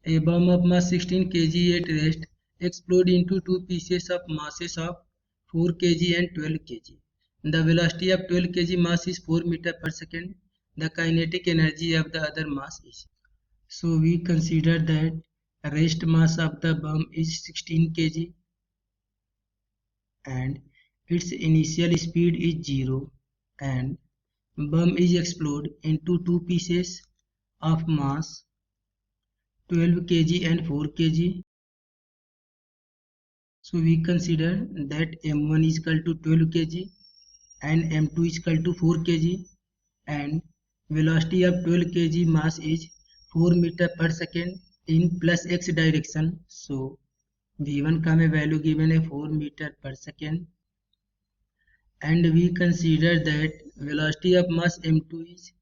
A bomb of mass 16 kg at rest explode into two pieces of masses of 4 kg and 12 kg. The velocity of 12 kg mass is 4 meter per second. The kinetic energy of the other mass is. So we consider that rest mass of the bomb is 16 kg and its initial speed is 0 and bomb is exploded into two pieces of mass 12 kg and 4 kg. So we consider that m1 is equal to 12 kg and m2 is equal to 4 kg and velocity of 12 kg mass is 4 meter per second in plus x direction. So v1 का हमें value given है 4 meter per second and we consider that velocity of mass m2 is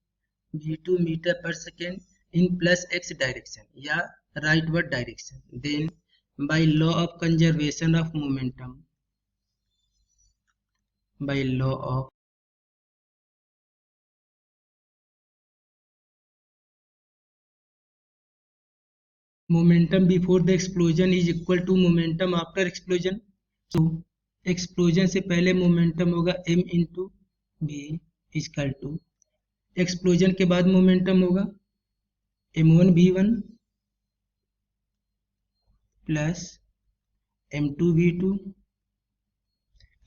v2 meter per second in plus x direction या rightward direction. Then by law of conservation of momentum, by law of momentum before the explosion is equal to momentum after explosion. So explosion से पहले momentum होगा m into v is equal to explosion के बाद momentum होगा m1 v1 plus m2 v2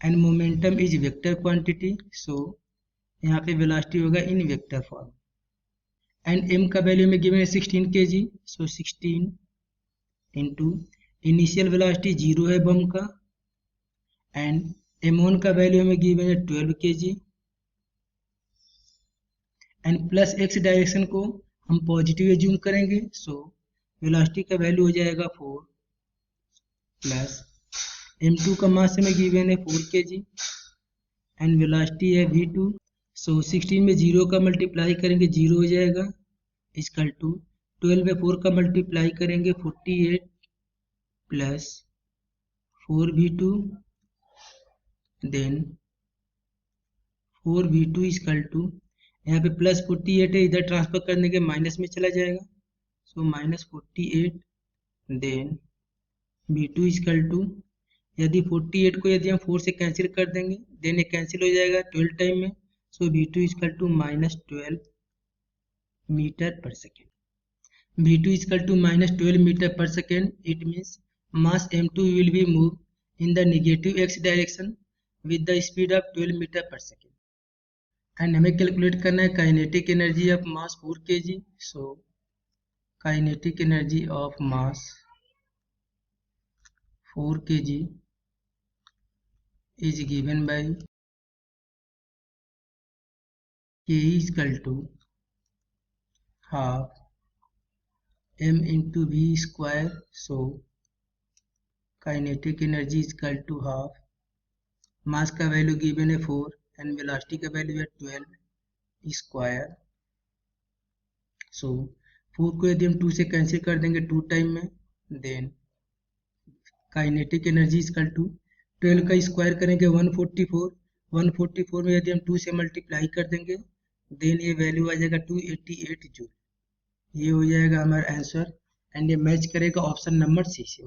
and momentum is vector quantity. So यहाँ पे velocity होगा in vector form and m का वैल्यू में गिवन है 16 kg. So 16 into initial velocity 0 है बम का and m1 का वैल्यू हमें गिवन है 12 kg and plus x direction को हम पॉजिटिव एज्यूम करेंगे. सो वेलोसिटी का वैल्यू हो जाएगा 4 प्लस m2 का मास हमें गिवन है 4 kg एंड वेलोसिटी है v2. सो 16 में 0 का मल्टीप्लाई करेंगे 0 हो जाएगा इक्वल टू 12 में 4 का मल्टीप्लाई करेंगे 48 plus 4v2 then 4v2 equal to यहाँ पे प्लस 48 है इधर ट्रांसफर करने के माइनस में चला जाएगा. So minus 48 then v2 equal to यदि 48 को यदि हम 4 से कैंसिल कर देंगे देन ये कैंसिल हो जाएगा 12 टाइम में. So v2 equal to minus 12 metre per second. v2 equal to minus 12 metre per second. It means mass m2 will be move in the negative x direction with the speed of 12 metre per second and हमें calculate करना है kinetic energy of mass 4 kg. So kinetic energy of mass 4 kg is given by k is equal to half m into v square. So kinetic energy is equal to half मास का value given है 4 and velocity का value है 12 square. सो 4 को यदि हम 2 से cancel कर देंगे 2 टाइम में then kinetic energy equal to 12 का स्क्वायर करेंगे 144 में यदि हम 2 से मल्टीप्लाई कर देंगे देन ये वैल्यू आ जाएगा 288 जूल. ये हो जाएगा हमारा आंसर एंड ये मैच करेगा ऑप्शन नंबर सी से.